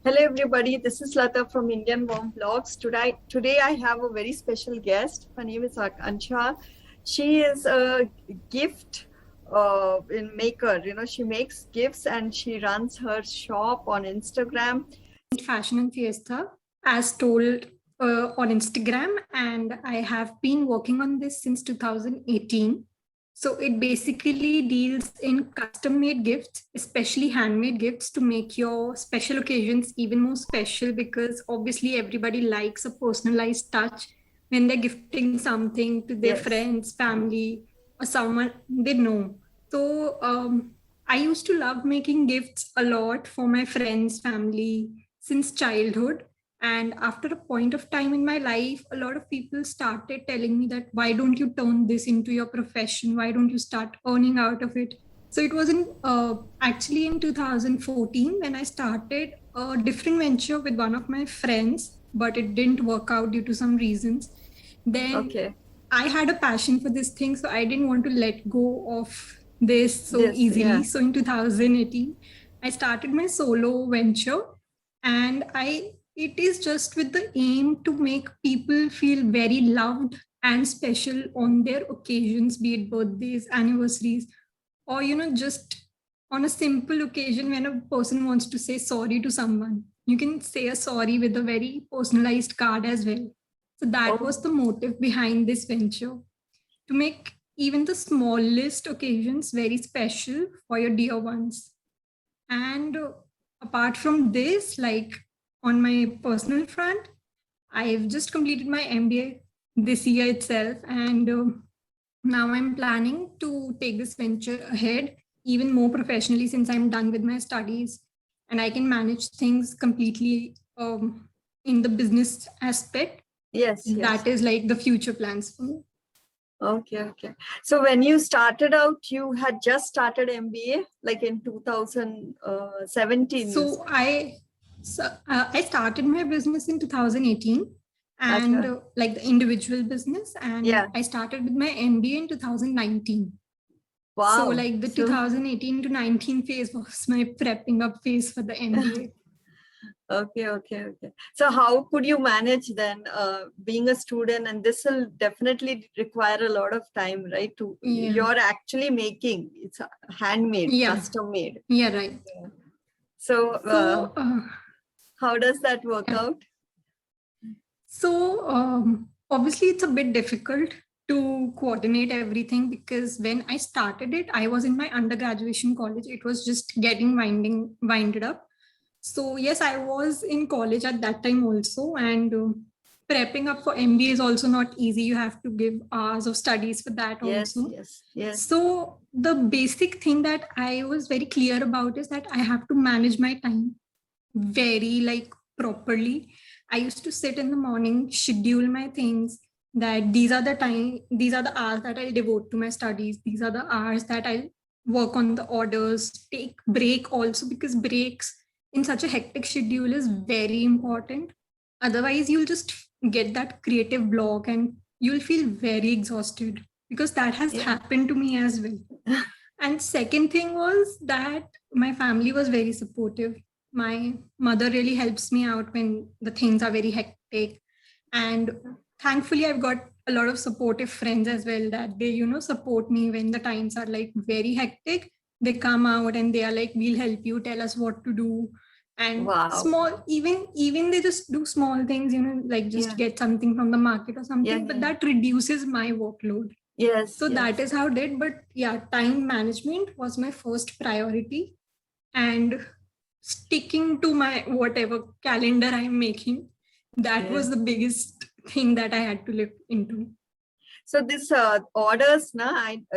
Hello everybody, this is Lata from Indianmomvlogs. Today I have a very special guest. Her name is Ansha. She is a gift in maker. She makes gifts and she runs her shop on Instagram. Fashion and Fiesta as told on Instagram, and I have been working on this since 2018. So it basically deals in custom made gifts, especially handmade gifts, to make your special occasions even more special, because obviously everybody likes a personalized touch when they're gifting something to their friends, family, or someone they know. So I used to love making gifts a lot for my friends, family since childhood. And after a point of time in my life, a lot of people started telling me that, why don't you turn this into your profession? Why don't you start earning out of it? So it was actually in 2014 when I started a different venture with one of my friends, but it didn't work out due to some reasons. Then I had a passion for this thing, so I didn't want to let go of this so easily. So in 2018, I started my solo venture, and it is just with the aim to make people feel very loved and special on their occasions, be it birthdays, anniversaries, or just on a simple occasion when a person wants to say sorry to someone. You can say a sorry with a very personalized card as well. So that was the motive behind this venture, to make even the smallest occasions very special for your dear ones. And apart from this, like on my personal front, I've just completed my MBA this year itself, and now I'm planning to take this venture ahead even more professionally, since I'm done with my studies and I can manage things completely in the business aspect. Yes. That is like the future plans for me. Okay. So when you started out, you had just started MBA, like in 2017. So I started my business in 2018, and like the individual business, and I started with my MBA in 2019. Wow. So like the 2018 to 19 phase was my prepping up phase for the MBA. Okay. So how could you manage then being a student? And this will definitely require a lot of time, right? You're actually making, it's handmade, custom made. Yeah, right. So how does that work out? So obviously it's a bit difficult to coordinate everything, because when I started it, I was in my undergraduation college. It was just getting winded up. So yes, I was in college at that time also, and prepping up for MBA is also not easy. You have to give hours of studies for that also. Yes. So the basic thing that I was very clear about is that I have to manage my time very properly. I used to sit in the morning, schedule my things, that these are the hours that I'll devote to my studies. These are the hours that I'll work on the orders, take break also, because breaks in such a hectic schedule is very important. Otherwise, you'll just get that creative block and you'll feel very exhausted, because that has happened to me as well. And second thing was that my family was very supportive. My mother really helps me out when the things are very hectic. And thankfully, I've got a lot of supportive friends as well, that they, support me when the times are like very hectic. They come out and they are like, we'll help you, tell us what to do. And small, even they just do small things, like just get something from the market or something, but that reduces my workload. So that is how I did. But time management was my first priority, and sticking to my whatever calendar I'm making, that was the biggest thing that I had to live into. So this orders,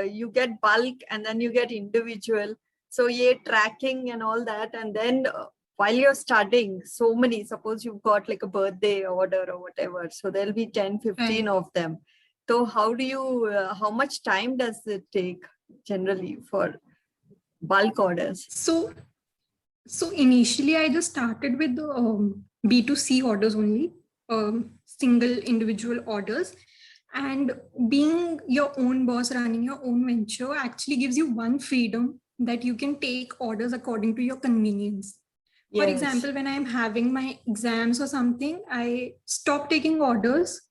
you get bulk and then you get individual. So tracking and all that, and then while you're studying, so many, suppose you've got like a birthday order or whatever, so there'll be 10, 15 of them. So how do you, how much time does it take generally for bulk orders? So initially I just started with B2C orders only, single individual orders. And being your own boss, running your own venture, actually gives you one freedom, that you can take orders according to your convenience. For Yes. example, when I'm having my exams or something, I stop taking orders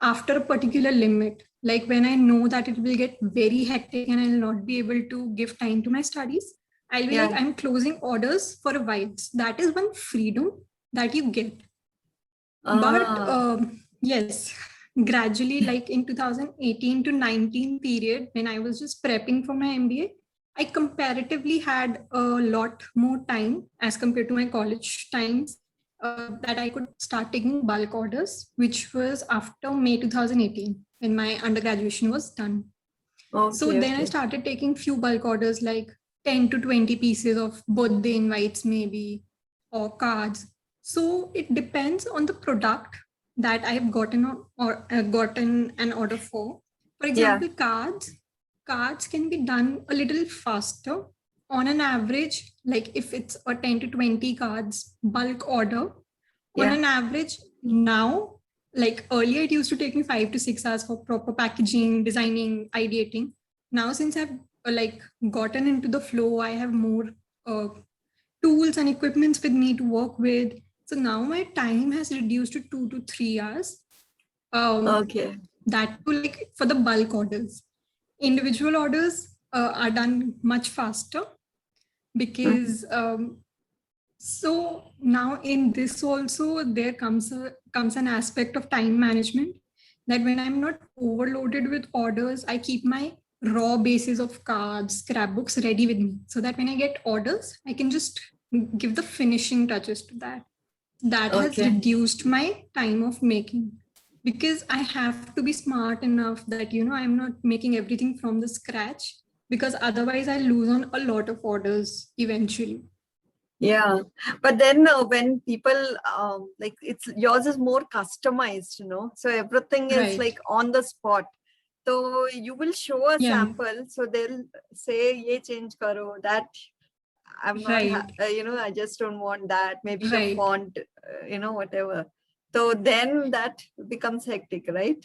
after a particular limit. Like when I know that it will get very hectic and I'll not be able to give time to my studies, I'll be like, Yeah. I'm closing orders for a while. So that is one freedom that you get. But yes, gradually, like in 2018 to 19 period, when I was just prepping for my MBA, I comparatively had a lot more time as compared to my college times, that I could start taking bulk orders, which was after May 2018 when my undergraduation was done. So Okay. then I Okay. started taking few bulk orders, like 10 to 20 pieces of birthday invites maybe, or cards. So it depends on the product that I've gotten or gotten an order for. For Yeah. example, cards can be done a little faster. On an average, like if it's a 10 to 20 cards bulk order, on Yeah. an average now, like earlier it used to take me 5 to 6 hours for proper packaging, designing, ideating. Now since I've like gotten into the flow, I have more uh, tools and equipments with me to work with. So now my time has reduced to 2 to 3 hours. Okay. That too, like for the bulk orders. Individual orders are done much faster because so now in this also there comes an aspect of time management, that when I'm not overloaded with orders, I keep my raw bases of cards, scrapbooks ready with me, so that when I get orders, I can just give the finishing touches to that. That has Okay. reduced my time of making, because I have to be smart enough that I'm not making everything from the scratch, because otherwise I lose on a lot of orders eventually. Yeah, but then when people like it's yours is more customized, so everything is Right. like on the spot. So you will show a Yeah. sample, so they'll say, "Ye change karo." That I'm not, Right. I just don't want that. Maybe the Right. font, whatever. So then that becomes hectic, right?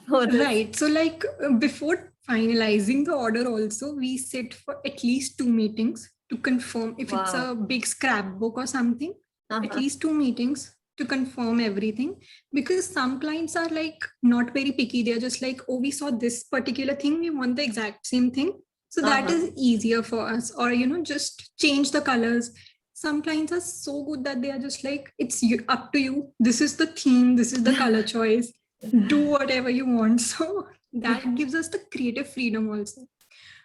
For this. Right. So, like before finalizing the order, also, we sit for at least 2 meetings to confirm if it's Wow. a big scrapbook or something, at Uh-huh. least 2 meetings to confirm everything. Because some clients are like not very picky. They're just like, oh, we saw this particular thing, we want the exact same thing. So that Uh-huh. is easier for us. Or, just change the colors. Some clients are so good that they are just like, it's up to you. This is the theme, this is the color choice, do whatever you want. So that gives us the creative freedom also.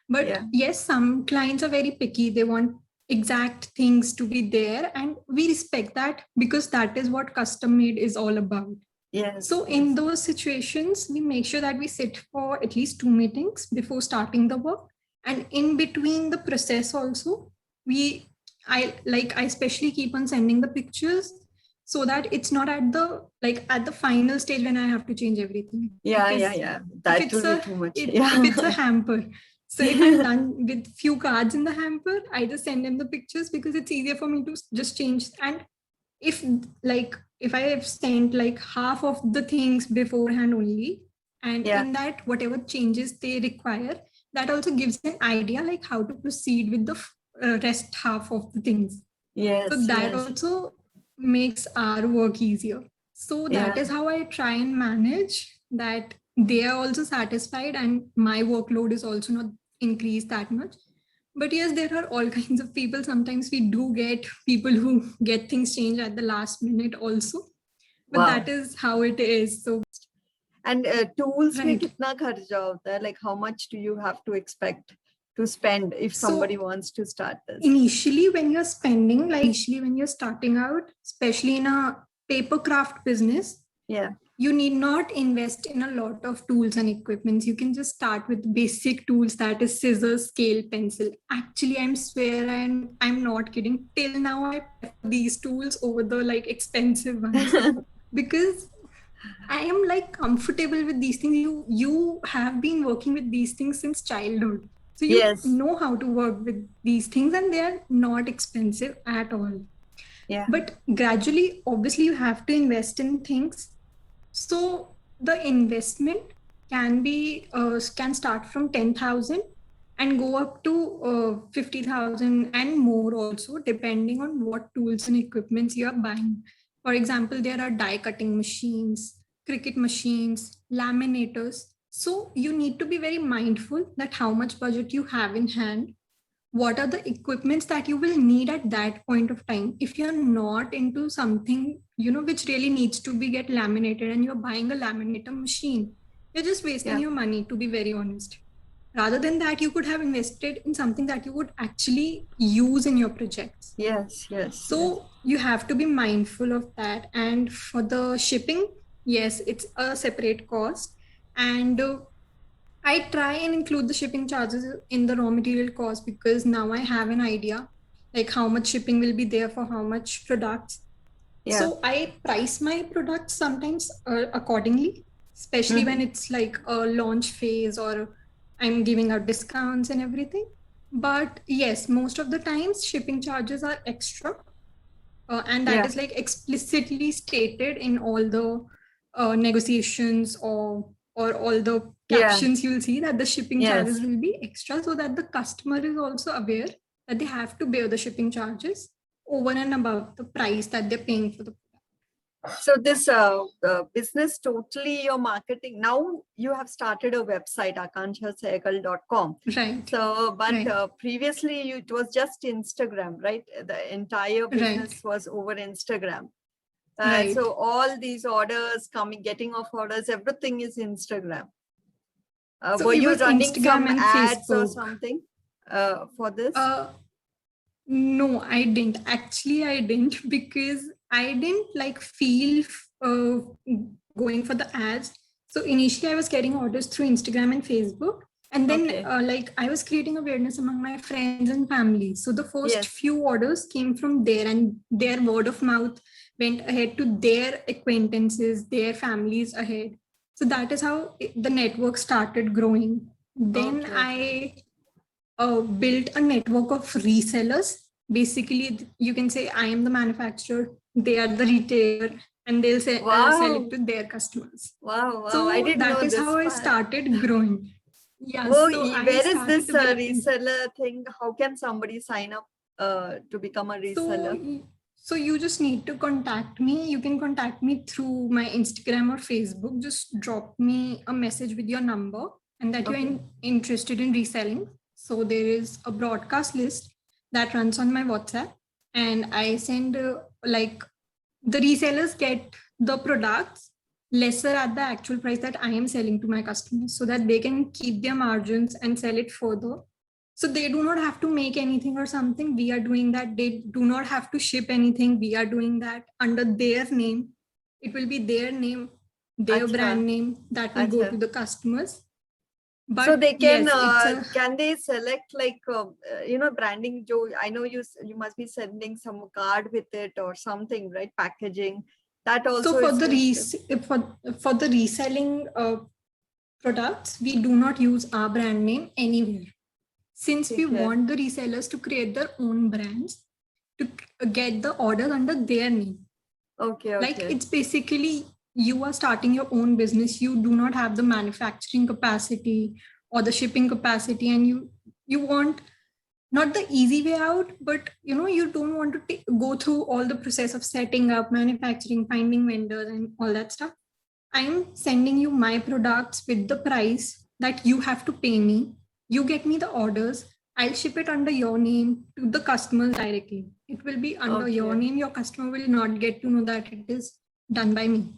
But Yeah. yes, some clients are very picky. They want exact things to be there, and we respect that, because that is what custom made is all about. Yes. So in those situations, we make sure that we sit for at least 2 meetings before starting the work. And in between the process also, I especially keep on sending the pictures, so that it's not at the final stage when I have to change everything. Yeah. Because Yeah. if That it's will be a too much. if it's a Yeah. hamper, so if I'm done with few cards in the hamper, I just send them the pictures, because it's easier for me to just change. And if if I have sent like half of the things beforehand only, and Yeah. in that whatever changes they require, that also gives an idea like how to proceed with the rest half of the things. So Yes. that Yes. also makes our work easier. So that Yeah. is how I try and manage that they are also satisfied and my workload is also not increased that much. But yes, there are all kinds of people. Sometimes we do get people who get things changed at the last minute also. But Wow. that is how it is. So And tools में right. कितना खर्चा होता है? Like how much do you have to expect to spend if somebody So wants to start this? initially when you're spending, like initially when you're starting out, especially in a paper craft business, Yeah. you need not invest in a lot of tools and equipments. You can just start with basic tools, that is scissors, scale, pencil. Actually, I'm swear I'm not kidding. Till now, I prefer these tools over the like expensive ones, because I am like comfortable with these things. You have been working with these things since childhood. So you Yes. know how to work with these things, and they are not expensive at all. Yeah. But gradually, obviously, you have to invest in things. So the investment can start from 10,000, and go up to 50,000 and more also, depending on what tools and equipments you are buying. For example, there are die cutting machines, cricket machines, laminators. So you need to be very mindful that how much budget you have in hand, what are the equipments that you will need at that point of time. If you're not into something, which really needs to be get laminated, and you're buying a laminator machine, you're just wasting Yeah. your money, to be very honest. Rather than that, you could have invested in something that you would actually use in your projects. Yes, yes, So yes. you have to be mindful of that. And for the shipping, yes, it's a separate cost. And I try and include the shipping charges in the raw material cost, because now I have an idea like how much shipping will be there for how much products. Yeah. So I price my products sometimes accordingly, especially when it's like a launch phase or I'm giving out discounts and everything. But yes, most of the times shipping charges are extra, and that Yeah. is like explicitly stated in all the negotiations, or all the Yeah. captions. You'll see that the shipping Yes. charges will be extra, so that the customer is also aware that they have to bear the shipping charges over and above the price that they're paying for the product. So this business totally your marketing. Now you have started a website, akankshasaikal.com. Right. So, but Right. previously it was just Instagram, right? The entire business was over Instagram. Right. So all these orders coming, getting of orders, everything is Instagram. So were it you was running Instagram some and ads or Facebook. something for this? No, I didn't. Actually, I didn't, because I didn't like feel uh, going for the ads. So initially, I was getting orders through Instagram and Facebook. And then Okay. like I was creating awareness among my friends and family. So the first Yes. few orders came from there, and their word of mouth went ahead to their acquaintances, their families ahead. So that is how the network started growing. Then Okay. I built a network of resellers. Basically, you can say I am the manufacturer, they are the retailer, and they'll sell it to their customers. Wow, wow. So I didn't that know is this how I part. started growing. Yeah, Oh, so I where is started this to get reseller thing? How can somebody sign up to become a reseller? So you just need to contact me. You can contact me through my Instagram or Facebook. Just drop me a message with your number and that you're interested in reselling. So there is a broadcast list that runs on my WhatsApp, and I send like the resellers get the products lesser at the actual price that I am selling to my customers, so that they can keep their margins and sell it further. So they do not have to make anything or something. We are doing that. They do not have to ship anything. We are doing that under their name. It will be their name, their brand name that will go to the customers. But so they can yes, can they select like branding? Joe, I know you must be sending some card with it or something, right? Packaging that also. So for is for the reselling products, we do not use our brand name anywhere, since we want the resellers to create their own brands to get the orders under their name. Okay. Like it's basically you are starting your own business. You do not have the manufacturing capacity or the shipping capacity, and you want not the easy way out, but you don't want to go through all the process of setting up manufacturing, finding vendors and all that stuff. I'm sending you my products with the price that you have to pay me. You get me the orders. I'll ship it under your name to the customers directly. It will be under your name. Your customer will not get to know that it is done by me.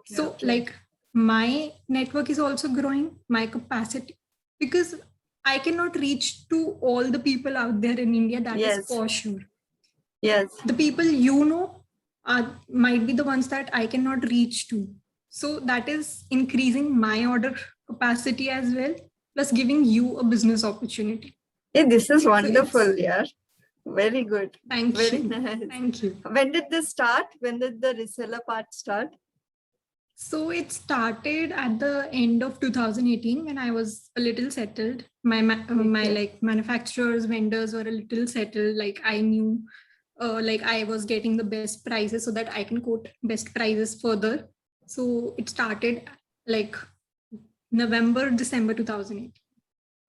So like my network is also growing, my capacity, because I cannot reach to all the people out there in India. That is for sure. Yes. The people might be the ones that I cannot reach to. So that is increasing my order capacity as well, plus giving you a business opportunity. Hey, this is wonderful, yeah. Very good. Thank you. Nice. Thank you. When did this start? When did the reseller part start? So it started at the end of 2018 when I was a little settled. My like manufacturers, vendors were a little settled. Like I knew like I was getting the best prices so that I can quote best prices further. So it started like November, December 2018.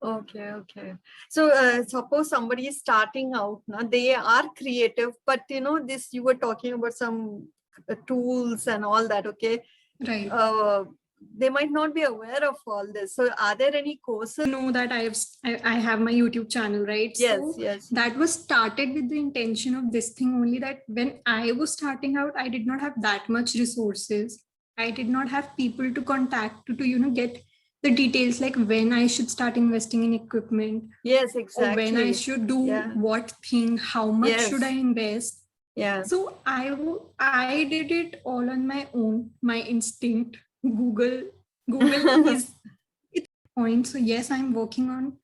Okay, okay. So suppose somebody is starting out, now they are creative, but this you were talking about some tools and all that, okay? Right. They might not be aware of all this. So are there any courses? Know that I have my YouTube channel, right? Yes, So yes. that was started with the intention of this thing only, that when I was starting out, I did not have that much resources. I did not have people to contact to get the details, like when I should start investing in equipment, Yes, or when I exactly. should do Yeah. what thing, how much Yes. should I invest. Yeah. So I did it all on my own, my instinct. Google is its point. So yes, I'm working on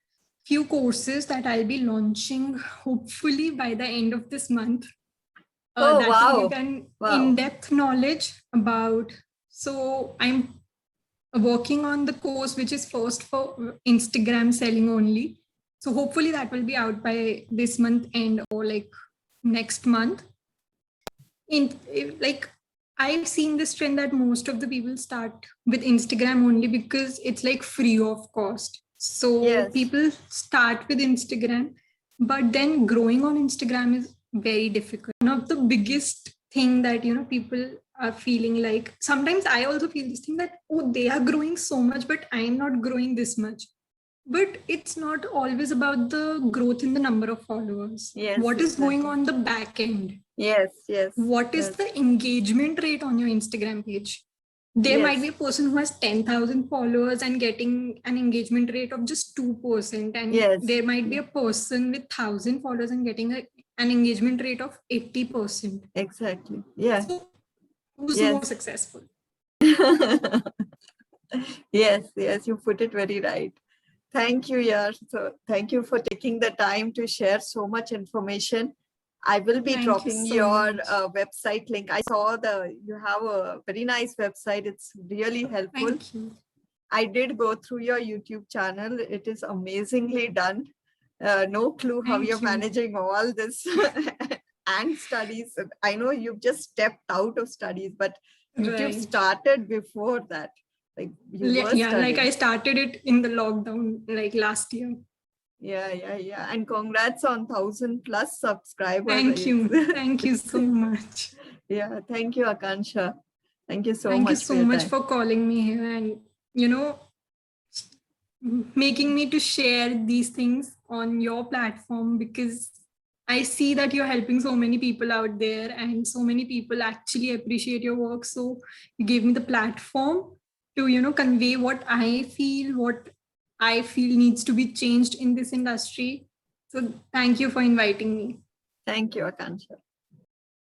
few courses that I'll be launching hopefully by the end of this month. Oh, That will wow. give an Wow. in-depth knowledge about. So I'm working on the course which is first for Instagram selling only. So hopefully that will be out by this month end or like next month. Like I've seen this trend that most of the people start with Instagram only because it's like free of cost. So Yes. people start with Instagram, but then growing on Instagram is very difficult. One of the biggest thing that people are feeling, like sometimes I also feel this thing that, oh, they are growing so much, but I'm not growing this much. But it's not always about the growth in the number of followers. Yes, What is going exactly. on the back end? Yes, yes. What is yes. the engagement rate on your Instagram page? There might be a person who has 10,000 followers and getting an engagement rate of just 2%. And Yes. there might be a person with 1,000 followers and getting an engagement rate of 80%. Exactly. Yeah. So who's Yes. more successful? Yes, yes, you put it very right. Thank you, Yar. So thank you for taking the time to share so much information. I will be dropping your website link. I saw you have a very nice website. It's really helpful. Thank you. I did go through your YouTube channel. It is amazingly done. No clue how you're managing all this and studies. I know you've just stepped out of studies, but YouTube started before that. Like like I started it in the lockdown, like last year. Yeah. And congrats on 1,000+ subscribers. Thank you. Thank you so much. Yeah, thank you, Akansha. Thank you so Thank much. you so much for calling me here and, making me to share these things on your platform, because I see that you're helping so many people out there and so many people actually appreciate your work. So you gave me the platform to, convey what I feel needs to be changed in this industry. So thank you for inviting me. Thank you, Akansha.